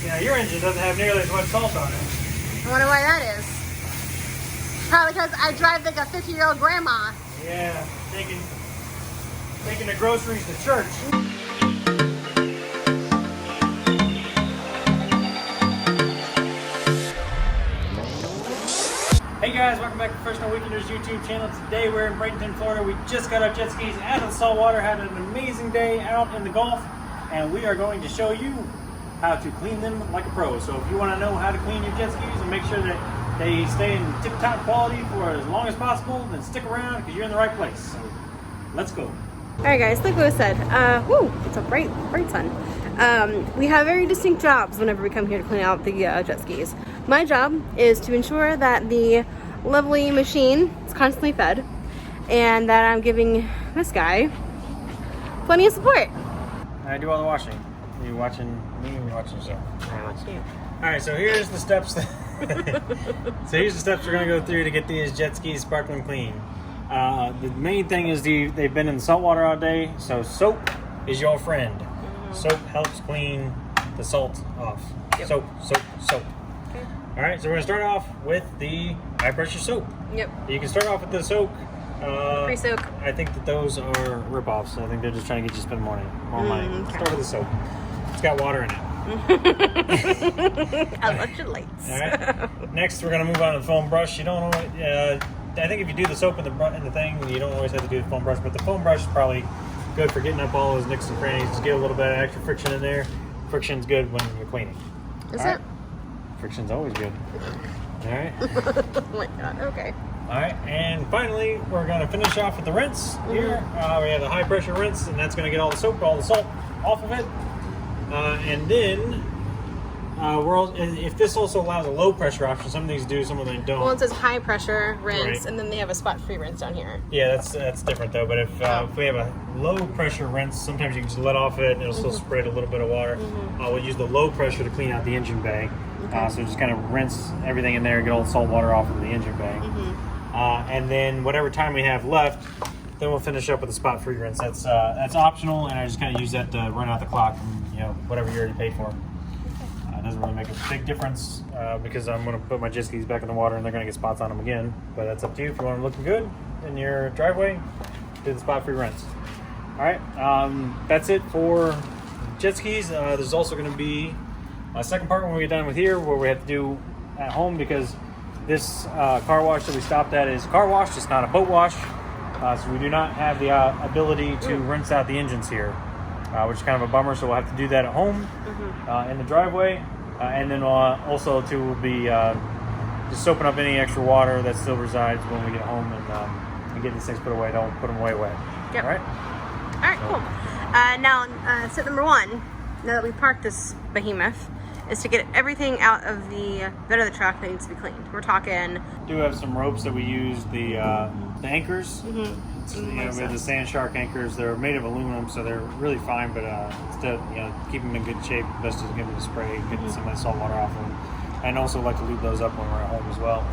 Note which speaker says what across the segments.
Speaker 1: Yeah, your engine doesn't have nearly as much salt on it.
Speaker 2: I wonder why that is. Probably because I drive like a 50-year-old grandma.
Speaker 1: Yeah, taking the groceries to church. Hey guys, welcome back to Professional Weekenders YouTube channel. Today we're in Bradenton, Florida. We just got our jet skis out of the saltwater, had an amazing day out in the Gulf, and we are going to show you how to clean them like a pro. So if you want to know how to clean your jet skis and make sure that they stay in tip-top quality for as long as possible, then stick around because you're in the right place. So let's go.
Speaker 2: All right, guys, like Lewis said, it's a bright sun. We have very distinct jobs whenever we come here to clean out the jet skis. My job is to ensure that the lovely machine is constantly fed and that I'm giving this guy plenty of support.
Speaker 1: I do all the washing. Are you watching me or are you watching yourself?
Speaker 2: I watch you.
Speaker 1: All right, so here's the steps. So here's the steps we're gonna go through to get these jet skis sparkling clean. The main thing is they've been in the salt water all day, so soap is your friend. Soap helps clean the salt off. Yep. Soap. Okay. All right, so we're gonna start off with the high pressure soap.
Speaker 2: Yep.
Speaker 1: You can start off with the soak.
Speaker 2: Pre-soak.
Speaker 1: I think that those are rip-offs. I think they're just trying to get you to spend more money.
Speaker 2: Okay.
Speaker 1: Start with the soap. It's got water in it.
Speaker 2: Electrolytes.
Speaker 1: All right. Next, we're gonna move on to the foam brush. You don't always, I think if you do the soap in the thing, you don't always have to do the foam brush. But the foam brush is probably good for getting up all those nicks and crannies. Just get a little bit of extra friction in there. Friction's good when you're cleaning.
Speaker 2: Is
Speaker 1: all
Speaker 2: it?
Speaker 1: Right? Friction's always good. All right.
Speaker 2: Oh my god. Okay.
Speaker 1: All right, and finally, we're going to finish off with the rinse here. We have the high pressure rinse, and that's going to get all the soap, all the salt off of it. And then, if this also allows a low pressure option, some of these do, some of them don't.
Speaker 2: Well, it says high pressure rinse,
Speaker 1: Right.
Speaker 2: and then they have a spot-free rinse down here.
Speaker 1: Yeah, that's different though. But if we have a low pressure rinse, sometimes you can just let off it, and it'll still spread a little bit of water. We'll use the low pressure to clean out the engine bay. So just kind of rinse everything in there, get all the salt water off of the engine bay. And then whatever time we have left, then we'll finish up with a spot-free rinse. That's optional, and I just kind of use that to run out the clock from whatever you already paid for. It doesn't really make a big difference because I'm going to put my jet skis back in the water and they're going to get spots on them again. But that's up to you. If you want them looking good in your driveway, do the spot-free rinse. All right, that's it for jet skis. There's also going to be a second part when we get done with here where we have to do at home because this car wash that we stopped at is car wash. It's not a boat wash. So we do not have the ability to rinse out the engines here, which is kind of a bummer. So we'll have to do that at home in the driveway. And then also too will be just soaping up any extra water that still resides when we get home and get these things put away. Don't put them away wet.
Speaker 2: Yep.
Speaker 1: All right?
Speaker 2: All right, cool. Now, step number one, now that we parked this behemoth, is to get everything out of the bed of the truck that needs to be cleaned. We're talking...
Speaker 1: We do have some ropes that we use, the anchors. So, we have the sand shark anchors. They're made of aluminum, so they're really fine, but to keep them in good shape, best is to give them a spray, get some of that salt water off of them. And also like to lube those up when we're at home as well.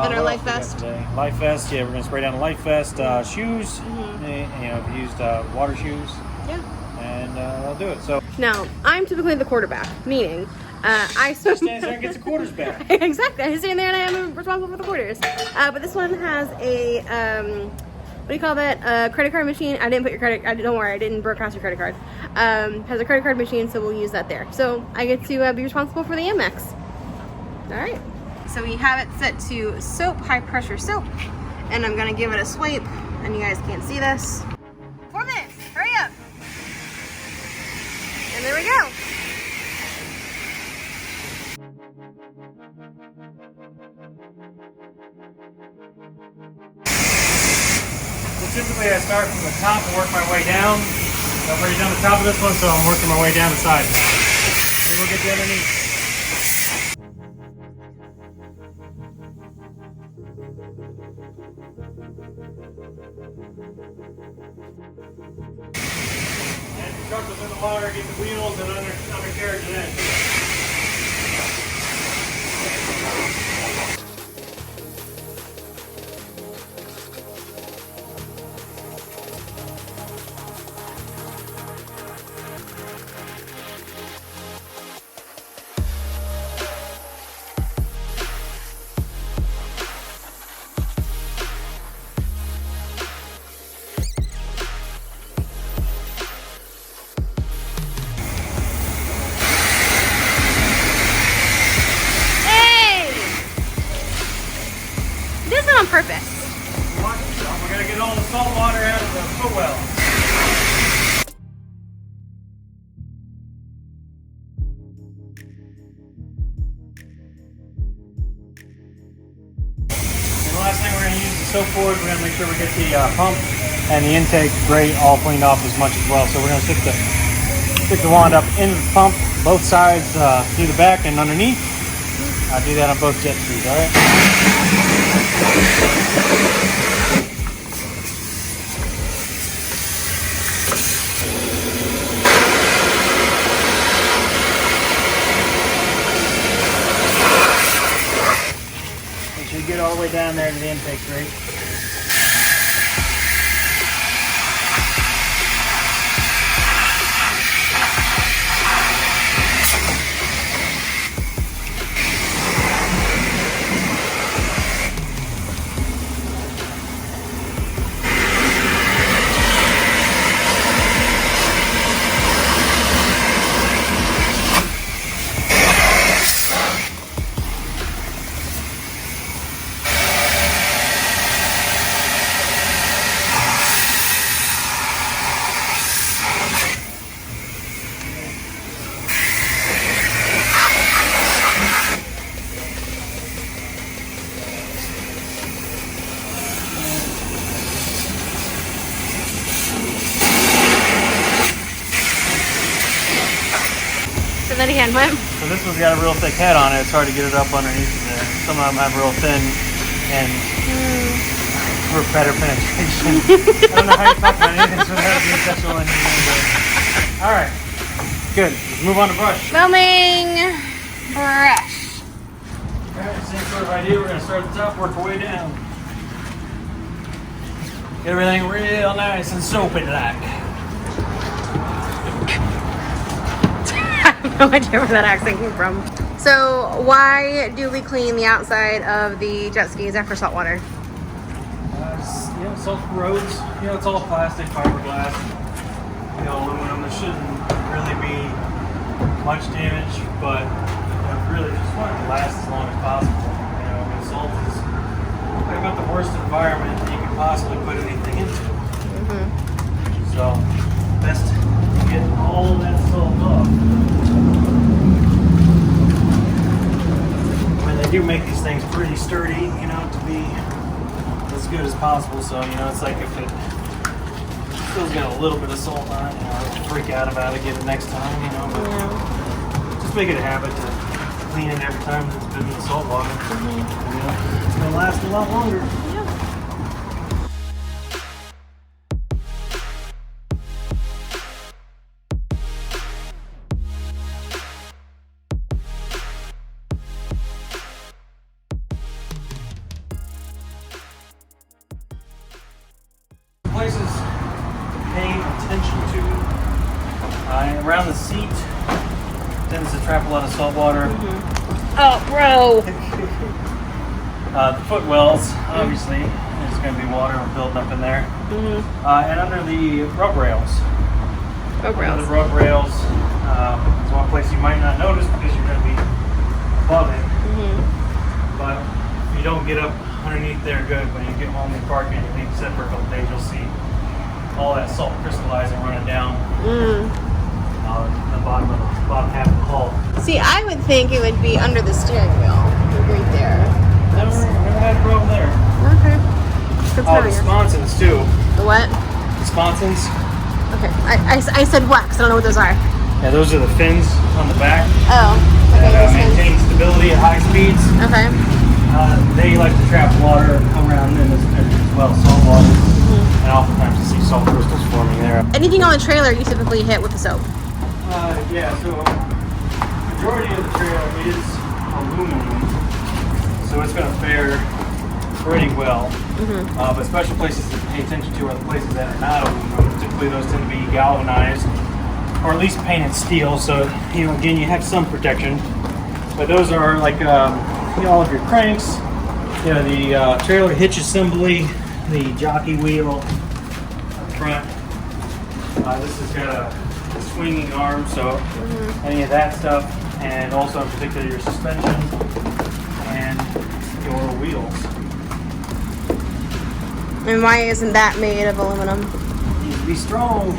Speaker 2: And our life vest.
Speaker 1: Life vest, yeah, we're going to spray down the life vest. Shoes, we used water shoes.
Speaker 2: Yeah.
Speaker 1: And that'll do it. So
Speaker 2: now, I'm typically the quarterback, meaning I
Speaker 1: stands there and gets the quarters back.
Speaker 2: Exactly. I stand there and I am responsible for the quarters. But this one has a what do you call that? A credit card machine. I didn't put your credit. Don't worry, I didn't broadcast your credit card. Has a credit card machine, so we'll use that there. So I get to be responsible for the Amex. All right. So we have it set to soap, high pressure soap, and I'm gonna give it a swipe. And you guys can't see this. 4 minutes. Hurry up. And there we go.
Speaker 1: So typically I start from the top and work my way down. I've already done the top of this one, so I'm working my way down the side now. Then we'll get the underneath. And the truck was in the water, get the wheels and undercarriage in it.
Speaker 2: purpose.
Speaker 1: We're gonna get all the salt water out of the foot well. And the last thing we're gonna use the soap for is we're gonna make sure we get the pump and the intake grate all cleaned off as much as well. So we're gonna stick the wand up into the pump, both sides, through the back and underneath. I'll do that on both jet skis, all right? Make sure you get all the way down there to the intake grate.
Speaker 2: That again, what?
Speaker 1: So this one's got a real thick head on it. It's hard to get it up underneath there. Some of them have real thin and for better penetration. I don't know how you talk about anything without being sexual engineering. All right, good. Let's move on to brush.
Speaker 2: Filming brush.
Speaker 1: All right, same sort of idea. We're gonna start at the top, work our way down. Get everything real nice and soapy-like.
Speaker 2: No idea where that accent came from. So why do we clean the outside of the jet skis after salt water?
Speaker 1: You know, salt corrodes. You know, it's all plastic, fiberglass, you know, aluminum. There shouldn't really be much damage, but really just want it to last as long as possible. You know, I mean, salt is about the worst environment that you can possibly put anything into. So, best to get all that salt off. They do make these things pretty sturdy, you know, to be as good as possible. So, you know, it's like if it still's got a little bit of salt on it, you know, I'll freak out about it, get it next time, you know. But just make it a habit to clean it every time it's been in the salt water. You know, it's gonna last a lot longer. Places to pay attention to. Around the seat tends to trap a lot of salt water.
Speaker 2: Oh, bro.
Speaker 1: The footwells, obviously, there's going to be water building up in there. And under the rub rails. Under the rub rails is one place you might not notice because you're going to be above it. But if you don't get up underneath there good, when you get home and park and you leave set for a couple days, you'll see all that salt crystallizing running down the bottom half of the hull.
Speaker 2: See, I would think it would be under the steering wheel, right there.
Speaker 1: Never had a problem there.
Speaker 2: Okay.
Speaker 1: Oh, the sponsons too.
Speaker 2: The what?
Speaker 1: The sponsons.
Speaker 2: Okay, I said what? Because I don't know what those are.
Speaker 1: Yeah, those are the fins on the back
Speaker 2: Oh. Okay.
Speaker 1: that maintain stability at high speeds.
Speaker 2: Okay.
Speaker 1: They like to trap water around them as well, salt water. And oftentimes you see salt crystals forming there.
Speaker 2: Anything on the trailer you typically hit with the soap?
Speaker 1: Yeah, so majority of the trailer is aluminum, so it's going to fare pretty well. But special places to pay attention to are the places that are not aluminum. Typically those tend to be galvanized or at least painted steel, so you know, again, you have some protection. But those are like you know, all of your cranks, you know, the trailer hitch assembly, the jockey wheel up front. This has got a swinging arm, so any of that stuff, and also in particular your suspension and your wheels.
Speaker 2: And why isn't that made of aluminum?
Speaker 1: It needs to be strong.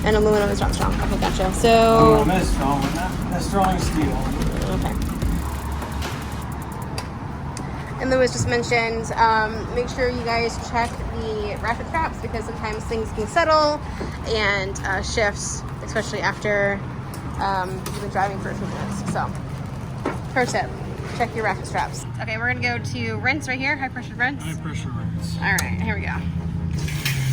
Speaker 2: And aluminum is not strong. Okay, gotcha. So
Speaker 1: Aluminum is strong, but not as strong as steel.
Speaker 2: okay. And Lewis just mentioned, make sure you guys check the ratchet straps because sometimes things can settle and shift, especially after you've been driving for a few minutes. So, pro tip, check your ratchet straps. Okay, we're gonna go to rinse right here, high pressure rinse.
Speaker 1: High pressure rinse.
Speaker 2: All right, here we go.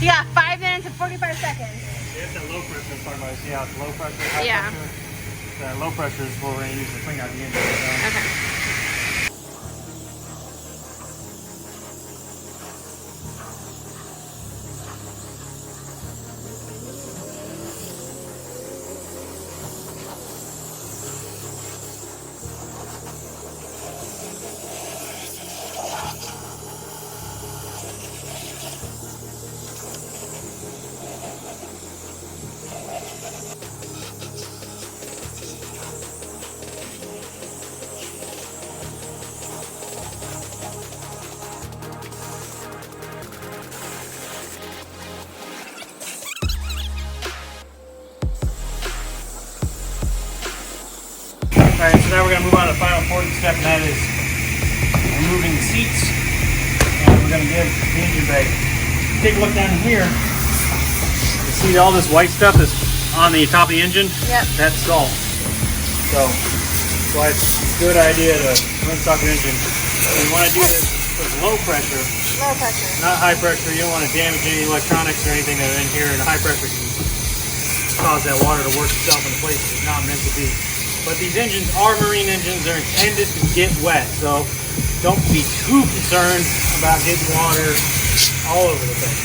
Speaker 2: You got 5 minutes and 45 seconds.
Speaker 1: It's that low pressure I'm talking about. See how it's low pressure, high pressure? That low pressure is what we're going to use to clean out the engine.
Speaker 2: Okay.
Speaker 1: Alright, so now we're going to move on to the final important step, and that is removing the seats. And we're going to give the engine bay. Take a look down here. You see all this white stuff that's on the top of the engine?
Speaker 2: Yep.
Speaker 1: That's salt. So, that's why it's a good idea to rinse off your engine. And you want to do this with low pressure.
Speaker 2: Low pressure.
Speaker 1: Not high pressure. You don't want to damage any electronics or anything that are in here. And high pressure can cause that water to work itself in places it's not meant to be. But these engines are marine engines. They're intended to get wet. So don't be too concerned about getting water all over the thing.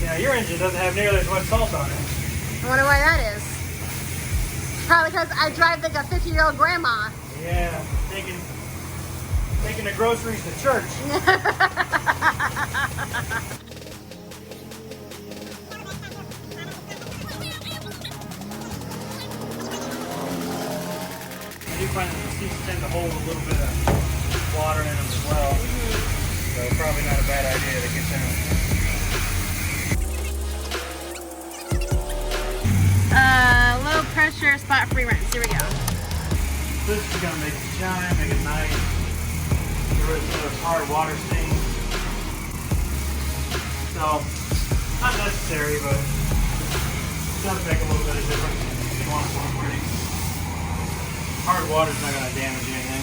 Speaker 1: Yeah, your engine doesn't have nearly as much salt on it.
Speaker 2: I wonder why that is. Probably because I drive like a 50-year-old grandma.
Speaker 1: Yeah, taking the groceries to church. I do find that the seats tend to hold a little bit of water in them as well. So probably not a bad idea to get them.
Speaker 2: Low pressure spot free rinse. Here we go.
Speaker 1: This is going to make it shine, make it nice. Get rid of those hard water stains. So, not necessary, but it does make a little bit of difference if you want it to look pretty. Hard water's not going to damage anything.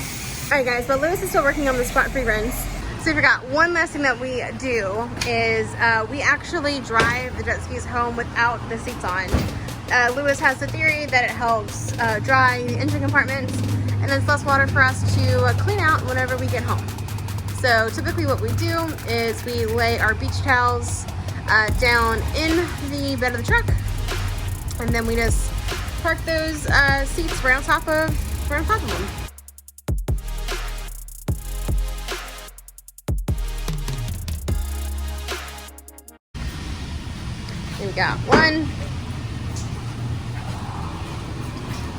Speaker 2: Alright guys, but Lewis is still working on the spot free rinse. So we forgot one last thing that we do is we actually drive the jet skis home without the seats on. Lewis has the theory that it helps dry the engine compartments and then it's less water for us to clean out whenever we get home. So typically what we do is we lay our beach towels down in the bed of the truck and then we just park those seats right on top of them. We've got one.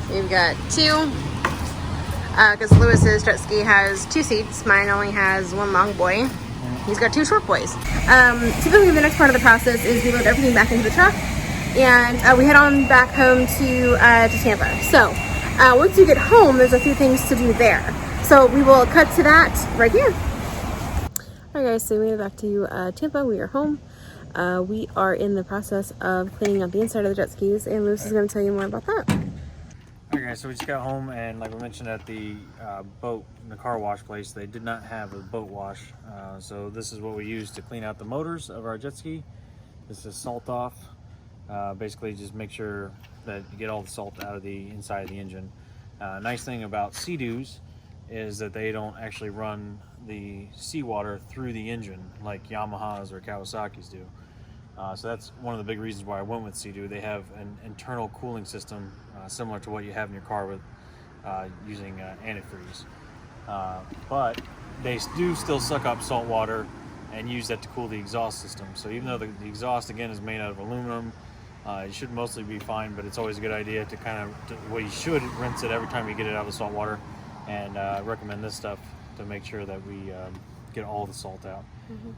Speaker 2: We've got two. Because Lewis's jet ski has 2 seats. Mine only has 1 long boy. He's got 2 short boys. Typically the next part of the process is we load everything back into the truck and we head on back home to Tampa. So once you get home, there's a few things to do there. So we will cut to that right here. Alright guys, so we made it back to Tampa. We are home. We are in the process of cleaning up the inside of the jet skis and Lewis is going to tell you more about that.
Speaker 1: Okay guys, so we just got home and like we mentioned at the boat in the car wash place, they did not have a boat wash. So this is what we use to clean out the motors of our jet ski. This is salt off. Basically just make sure that you get all the salt out of the inside of the engine. Nice thing about Sea-Doos is that they don't actually run the seawater through the engine like Yamahas or Kawasaki's do. So that's one of the big reasons why I went with Sea-Doo. They have an internal cooling system similar to what you have in your car with using antifreeze. But they do still suck up salt water and use that to cool the exhaust system. So even though the exhaust again is made out of aluminum, it should mostly be fine, but it's always a good idea to well, you should rinse it every time you get it out of the salt water, and recommend this stuff to make sure that we get all the salt out.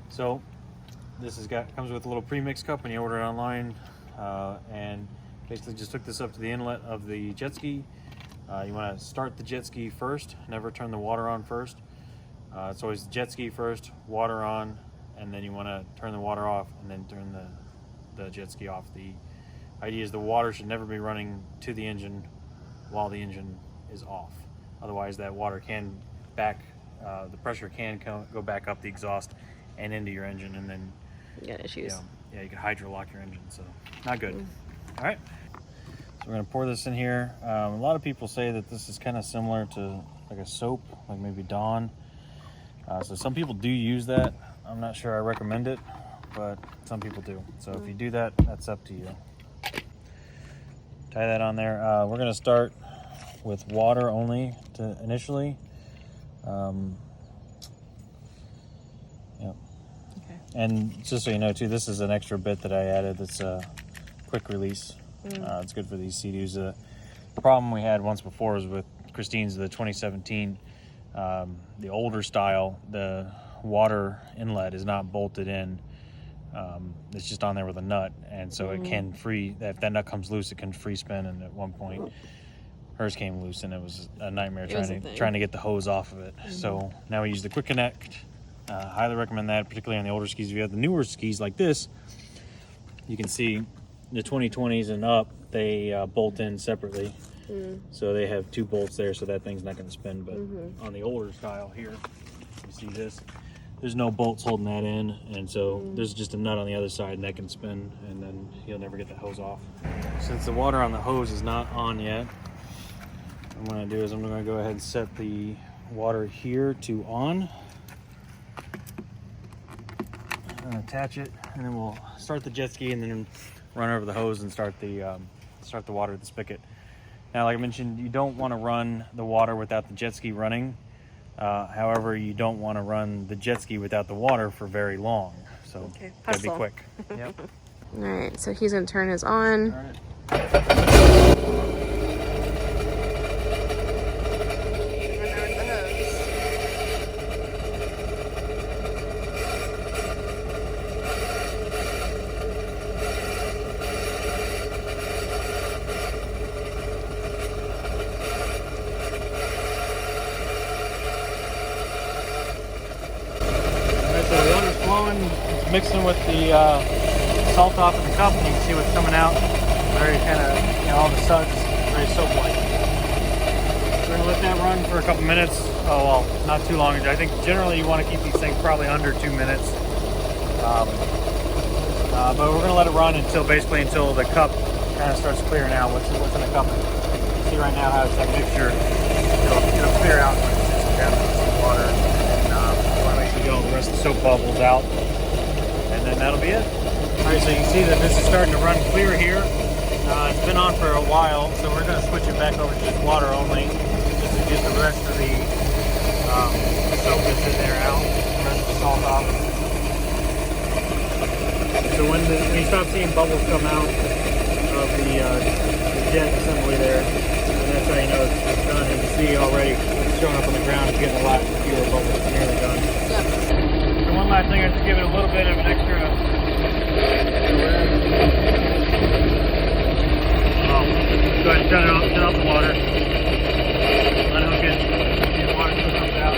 Speaker 1: So this comes with a little pre-mix cup when you order it online, and basically just hook this up to the inlet of the jet ski. You want to start the jet ski first, never turn the water on first. It's always jet ski first, water on, and then you want to turn the water off and then turn the jet ski off. The idea is the water should never be running to the engine while the engine is off. Otherwise that water can the pressure can go back up the exhaust and into your engine, and then
Speaker 2: you got issues.
Speaker 1: Yeah, you can hydrolock your engine, so not good. All right, so we're gonna pour this in here. A lot of people say that this is kind of similar to like a soap, like maybe Dawn. So some people do use that. I'm not sure I recommend it, but some people do. So if you do that, that's up to you. Tie that on there. We're gonna start with water only initially. Yep. Okay. And just so you know too, this is an extra bit that I added that's a quick release. It's good for these Sea-Doos. The problem we had once before was with Christine's, the 2017, the older style, the water inlet is not bolted in. It's just on there with a nut, and so it can if that nut comes loose, it can free spin, and at one point hers came loose and it was a nightmare trying to get the hose off of it. So now we use the quick connect. Highly recommend that, particularly on the older skis. If you have the newer skis like this, you can see the 2020s and up, they bolt in separately. So they have 2 bolts there, so that thing's not going to spin. But on the older style here, you see this, there's no bolts holding that in, and so there's just a nut on the other side, and that can spin, and then you'll never get the hose off. Since the water on the hose is not on yet, what I'm going to do is I'm going to go ahead and set the water here to on. I'm going to attach it, and then we'll start the jet ski and then run over the hose and start the water at the spigot. Now, like I mentioned, you don't want to run the water without the jet ski running. However, you don't want to run the jet ski without the water for very long. So gotta be quick. Yep.
Speaker 2: All right, so he's going to turn his on.
Speaker 1: All right. Mixing with the salt off in the cup, and you can see what's coming out. Very kind of, all the suds, very soap-like. We're going to let that run for a couple minutes. Oh, well, not too long. I think generally you want to keep these things probably under 2 minutes. But we're going to let it run until the cup kind of starts clearing out. What's in the cup? You see right now how it's that mixture. It'll clear out when it sits down in some water. And you want to make sure you get all the rest of the soap bubbles out. And then that'll be it. All right, so you can see that this is starting to run clear here. It's been on for a while, so we're going to switch it back over to just water only, just to get the rest of the soap that's in there out, the rest of the salt off. So when you stop seeing bubbles come out of the jet assembly there, and that's how you know it's done. And you see already it's showing up on the ground, it's getting a lot fewer bubbles. It's nearly done. Yep. One last thing, I just give it a little bit of an extra. Go ahead and turn off the water. Unhook it. See the water still comes out.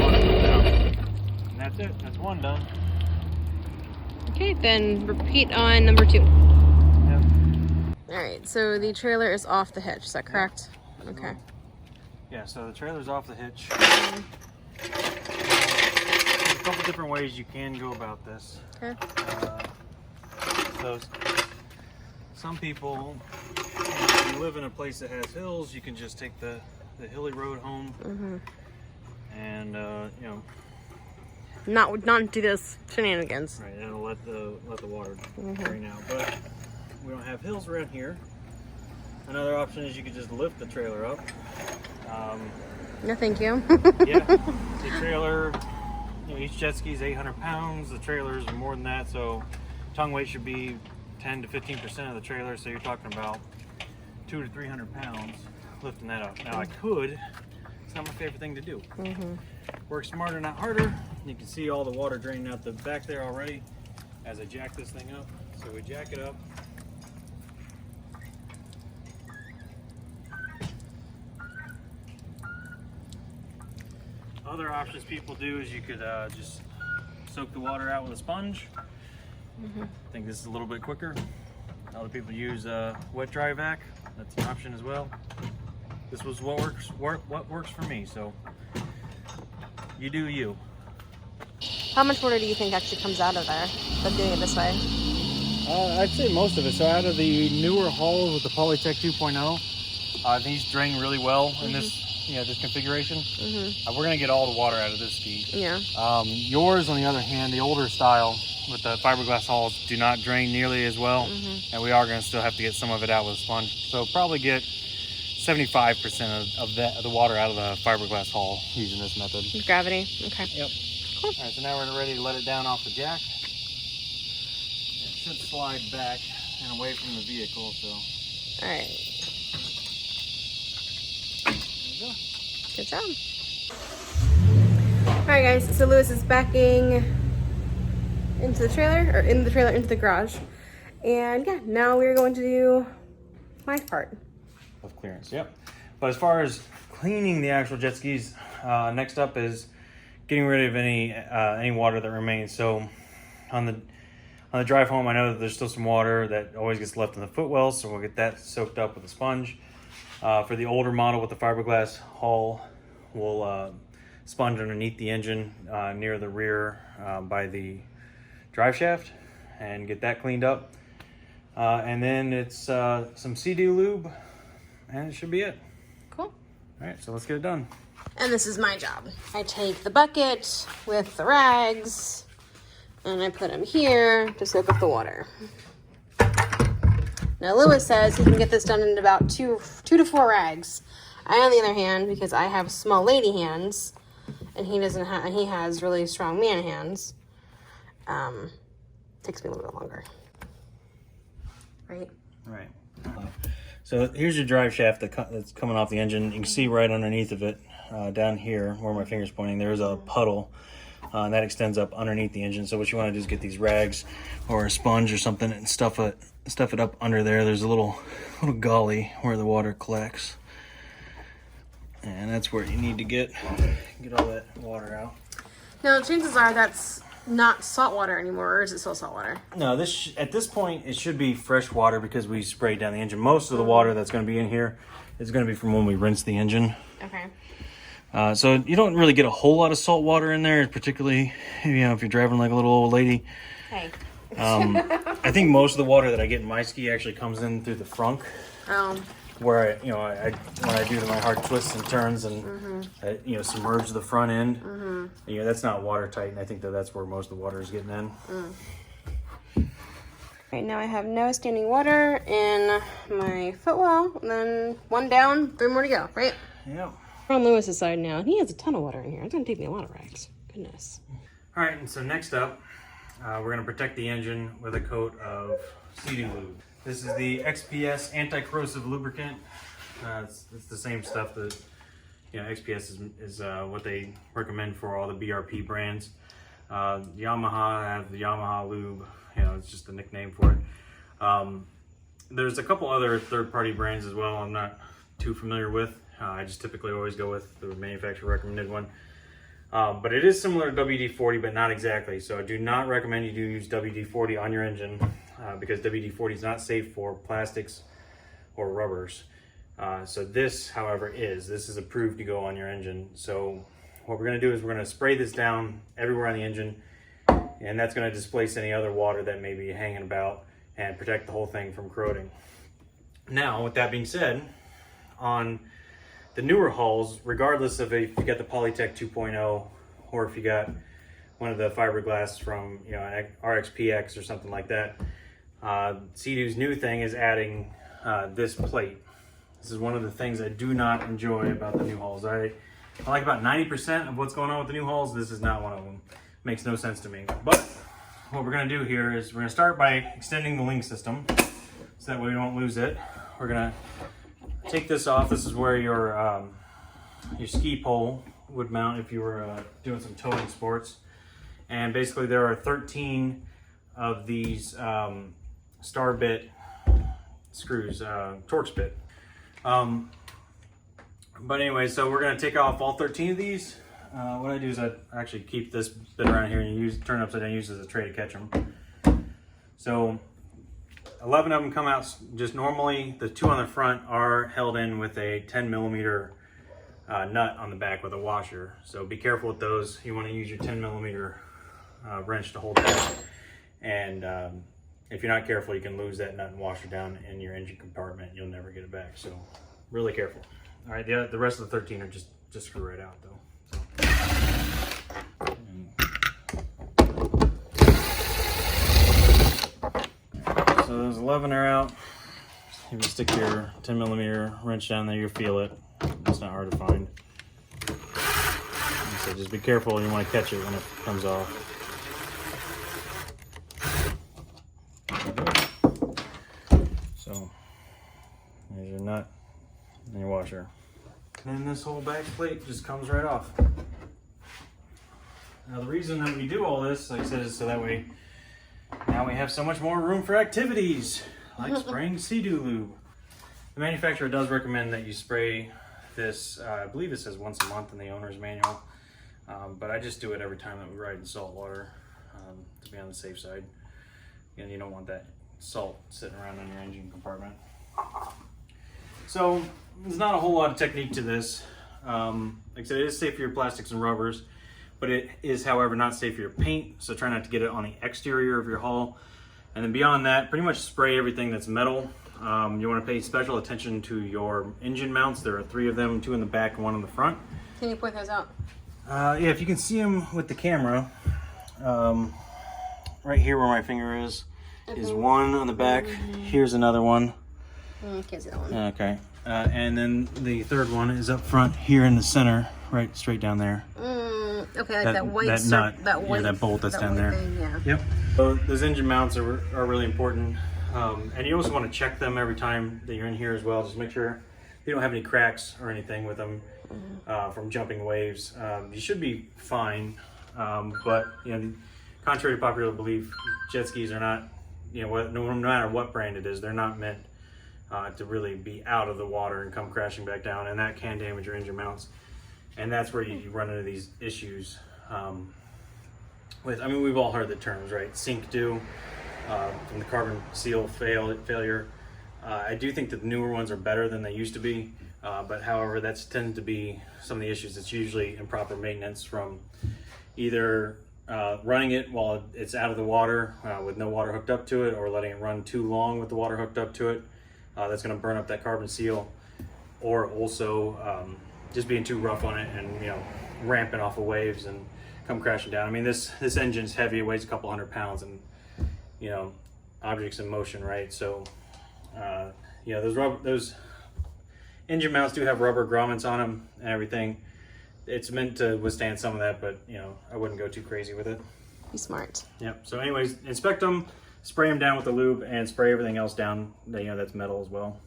Speaker 1: Water comes out. And that's it. That's one done.
Speaker 2: Okay, then repeat on number 2.
Speaker 1: Yep.
Speaker 2: All right, so the trailer is off the hitch. Is that correct? Okay.
Speaker 1: Yeah, so the trailer's off the hitch. There's a couple different ways you can go about this.
Speaker 2: Okay.
Speaker 1: So some people, if you live in a place that has hills, you can just take the hilly road home, and
Speaker 2: not do this shenanigans.
Speaker 1: Right, and let the water drain out. But we don't have hills around here. Another option is you could just lift the trailer up.
Speaker 2: No, thank you.
Speaker 1: Yeah, the trailer, each jet ski is 800 pounds. The trailers are more than that, so tongue weight should be 10 to 15% of the trailer. So you're talking about 200 to 300 pounds lifting that up. Now I could, it's not my favorite thing to do. Work smarter, not harder. You can see all the water draining out the back there already as I jack this thing up. So we jack it up. Other options people do is you could just soak the water out with a sponge. I think this is a little bit quicker. Other people use wet dry vac. That's an option as well. This was what works for me. So you do you.
Speaker 2: How much water do you think actually comes out of there by doing it this way?
Speaker 1: I'd say most of it. So out of the newer hulls with the Polytech 2.0, these drain really well in this. This configuration. We're gonna get all the water out of this ski.
Speaker 2: Yeah.
Speaker 1: Yours, on the other hand, the older style with the fiberglass hulls do not drain nearly as well, and we are gonna still have to get some of it out with a sponge. So probably get 75% of the water out of the fiberglass hull using this method.
Speaker 2: Gravity. Okay.
Speaker 1: Yep. Cool. All right, so now we're ready to let it down off the jack. It should slide back and away from the vehicle. So.
Speaker 2: All right. Good job. All right, guys. So Lewis is backing into the trailer, or in the trailer into the garage, and yeah, now we're going to do my part
Speaker 1: of clearance. Yep. But as far as cleaning the actual jet skis, next up is getting rid of any water that remains. So on the drive home, I know that there's still some water that always gets left in the footwell, so we'll get that soaked up with a sponge. For the older model with the fiberglass hull, we'll sponge underneath the engine near the rear by the drive shaft and get that cleaned up. And then it's some Sea-Doo lube, and it should be it.
Speaker 2: Cool.
Speaker 1: All right, so let's get it done.
Speaker 2: And this is my job. I take the bucket with the rags and I put them here to soak up the water. Now Lewis says he can get this done in about two to 4 rags. I, on the other hand, because I have small lady hands, and he doesn't have, and he has really strong man hands, takes me a little bit longer. Right?
Speaker 1: Right. So here's your drive shaft that's coming off the engine. You can see right underneath of it, down here where my finger's pointing, there's a puddle. And that extends up underneath the engine. So what you want to do is get these rags or a sponge or something and stuff it up under there. There's a little gully where the water collects, and that's where you need to get all that water out.
Speaker 2: Now chances are that's not salt water anymore, or is it still salt water?
Speaker 1: No, at this point it should be fresh water because we sprayed down the engine. Most of the water that's going to be in here is going to be from when we rinsed the engine.
Speaker 2: Okay.
Speaker 1: So you don't really get a whole lot of salt water in there, particularly if you're driving like a little old lady.
Speaker 2: Hey.
Speaker 1: I think most of the water that I get in my ski actually comes in through the frunk, where I when I do my hard twists and turns and I, submerge the front end. That's not watertight, and I think that's where most of the water is getting in.
Speaker 2: Right now I have no standing water in my footwell, and then 1 down, 3 more to go. Right?
Speaker 1: Yep.
Speaker 2: We're on Lewis's side now, and he has a ton of water in here. It's gonna take me a lot of rags. Goodness.
Speaker 1: All right, and so next up, we're gonna protect the engine with a coat of Sea-Doo lube. This is the XPS anti-corrosive lubricant. It's the same stuff that XPS is what they recommend for all the BRP brands. Yamaha have the Yamaha lube. It's just a nickname for it. There's a couple other third-party brands as well. I'm not too familiar with. I just typically always go with the manufacturer recommended one. But it is similar to WD-40, but not exactly. So I do not recommend you do use WD-40 on your engine because WD-40 is not safe for plastics or rubbers. So this, however, this is approved to go on your engine. So what we're gonna do is we're gonna spray this down everywhere on the engine, and that's gonna displace any other water that may be hanging about and protect the whole thing from corroding. Now, with that being said, on the newer hulls, regardless of if you got the Polytech 2.0 or if you got one of the fiberglass from an RXPX or something like that, Sea-Doo's new thing is adding this plate. This is one of the things I do not enjoy about the new hulls. I like about 90% of what's going on with the new hulls. This is not one of them. Makes no sense to me. But what we're gonna do here is we're gonna start by extending the link system so that way we don't lose it. We're gonna take this off. This is where your ski pole would mount if you were doing some towing sports. And basically there are 13 of these star bit screws, Torx bit. But anyway, so we're gonna take off all 13 of these. What I do is I actually keep this bit around here and turn it upside down, use it as a tray to catch them. So 11 of them come out just normally. The 2 on the front are held in with a 10 millimeter nut on the back with a washer. So be careful with those. You want to use your 10 millimeter wrench to hold that. And if you're not careful, you can lose that nut and washer down in your engine compartment. You'll never get it back. So really careful. All right, the rest of the 13 are just screw right out though. So those 11 are out. If you stick your 10 millimeter wrench down there, you'll feel it. It's not hard to find. So just be careful. You want to catch it when it comes off. So there's your nut and your washer. And then this whole back plate just comes right off. Now the reason that we do all this, like I said, is so that way now we have so much more room for activities, like spraying Sea-Doo lube. The manufacturer does recommend that you spray this, I believe it says once a month in the owner's manual, but I just do it every time that we ride in salt water to be on the safe side. And you don't want that salt sitting around in your engine compartment. So there's not a whole lot of technique to this. Like I said, it is safe for your plastics and rubbers, but it is, however, not safe for your paint. So try not to get it on the exterior of your hull. And then beyond that, pretty much spray everything that's metal. You want to pay special attention to your engine mounts. There are 3 of them, 2 in the back and 1 in the front.
Speaker 2: Can you point those out?
Speaker 1: Yeah, if you can see them with the camera, right here where my finger is 1 on the back. Here's another one.
Speaker 2: Can't see that one.
Speaker 1: Okay. And then the 3rd one is up front here in the center, right straight down there.
Speaker 2: Okay, like that white
Speaker 1: nut,
Speaker 2: white,
Speaker 1: that bolt that's down there.
Speaker 2: Thing, yeah.
Speaker 1: Yep. So those engine mounts are really important. And you also want to check them every time that you're in here as well. Just make sure you don't have any cracks or anything with them from jumping waves. You should be fine. But, you know, contrary to popular belief, jet skis are not, you know, no matter what brand it is, they're not meant to really be out of the water and come crashing back down, and that can damage your engine mounts. And that's where you run into these issues with, I mean, we've all heard the terms, right? Sink due from the carbon seal failure. I do think that the newer ones are better than they used to be, but however, that's tends to be some of the issues. It's usually improper maintenance from either running it while it's out of the water with no water hooked up to it, or letting it run too long with the water hooked up to it. That's going to burn up that carbon seal, or also just being too rough on it and, you know, ramping off of waves and come crashing down. I mean, this engine's heavy. It weighs a couple 100 pounds, and, you know, objects in motion, right? So yeah, those engine mounts do have rubber grommets on them and everything. It's meant to withstand some of that, but, you know, I wouldn't go too crazy with it.
Speaker 2: Be smart.
Speaker 1: Yep. So anyways, inspect them, spray them down with the lube, and spray everything else down that, you know, that's metal as well.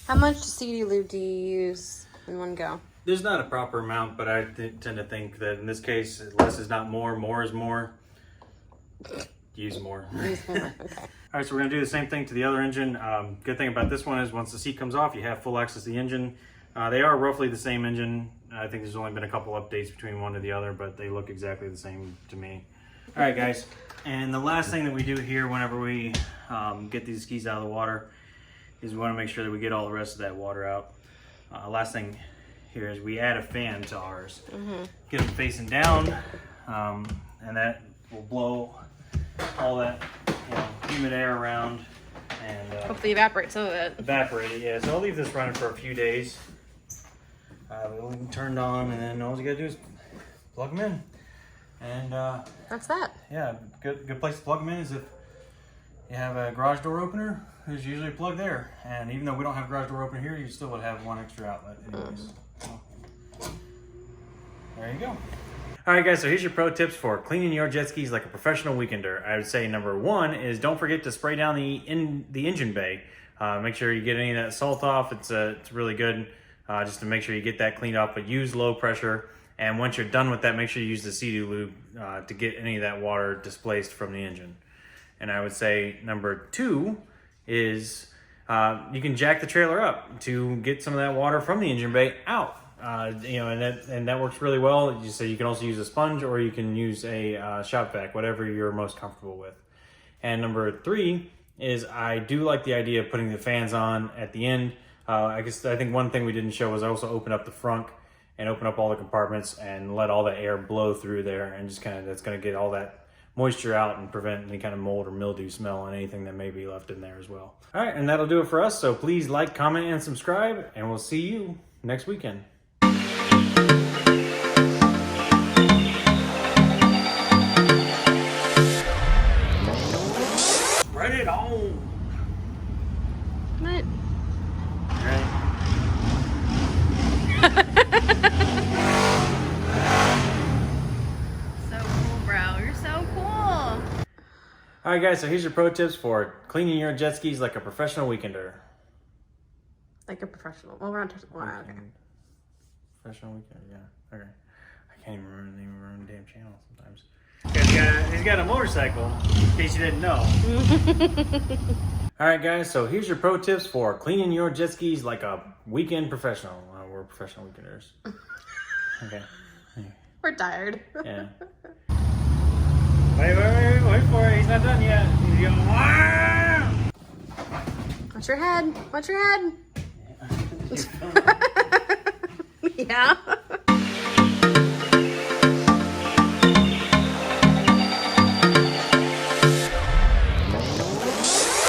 Speaker 2: How much Sea-Doo lube do you use in one go?
Speaker 1: There's not a proper amount, but I tend to think that in this case, less is not more, more is more. Use more.
Speaker 2: Use more, okay.
Speaker 1: All right, so we're gonna do the same thing to the other engine. Good thing about this one is once the seat comes off, you have full access to the engine. They are roughly the same engine. I think there's only been a couple updates between one to the other, but they look exactly the same to me. All right, guys, and the last thing that we do here whenever we get these skis out of the water is we wanna make sure that we get all the rest of that water out. Last thing here is we add a fan to ours. Get them facing down, and that will blow all that, you know, humid air around and
Speaker 2: hopefully evaporate some of it.
Speaker 1: Evaporate it, yeah. So I'll leave this running for a few days. We'll leave them turned on, and then all you gotta do is plug them in. And
Speaker 2: that's that.
Speaker 1: yeah, good place to plug them in is if you have a garage door opener. There's usually a plug there, and even though we don't have a garage door opener here, you still would have one extra outlet anyways. So, there you go. All right, guys, so here's your pro tips for cleaning your jet skis like a professional weekender. I would say number one is don't forget to spray down the engine bay. Make sure you get any of that salt off. It's really good just to make sure you get that cleaned off, but use low pressure. And once you're done with that, make sure you use the Sea-Doo lube to get any of that water displaced from the engine. And I would say number two is you can jack the trailer up to get some of that water from the engine bay out. And that works really well. So you can also use a sponge, or you can use a shop vac, whatever you're most comfortable with. And number three is I do like the idea of putting the fans on at the end. I think one thing we didn't show was I also open up the front and open up all the compartments and let all the air blow through there, and just that's going to get all that moisture out and prevent any kind of mold or mildew smell and anything that may be left in there as well. All right, and that'll do it for us. So please like, comment, and subscribe, and we'll see you next weekend. Spread it on.
Speaker 2: What?
Speaker 1: Right.
Speaker 2: So cool, bro. You're so cool.
Speaker 1: All right, guys, so here's your pro tips for cleaning your jet skis like a professional weekender.
Speaker 2: Like a professional. Well, we're not touching. Wow, okay.
Speaker 1: Professional weekend, yeah. Okay. I can't even remember the damn channel sometimes. He's got a motorcycle, in case you didn't know. All right, guys, so here's your pro tips for cleaning your jet skis like a weekend professional. We're professional weekenders. Okay.
Speaker 2: We're tired.
Speaker 1: Yeah. Wait for it. He's not done yet. He's going, wow!
Speaker 2: Watch your head. Watch your head. Yeah.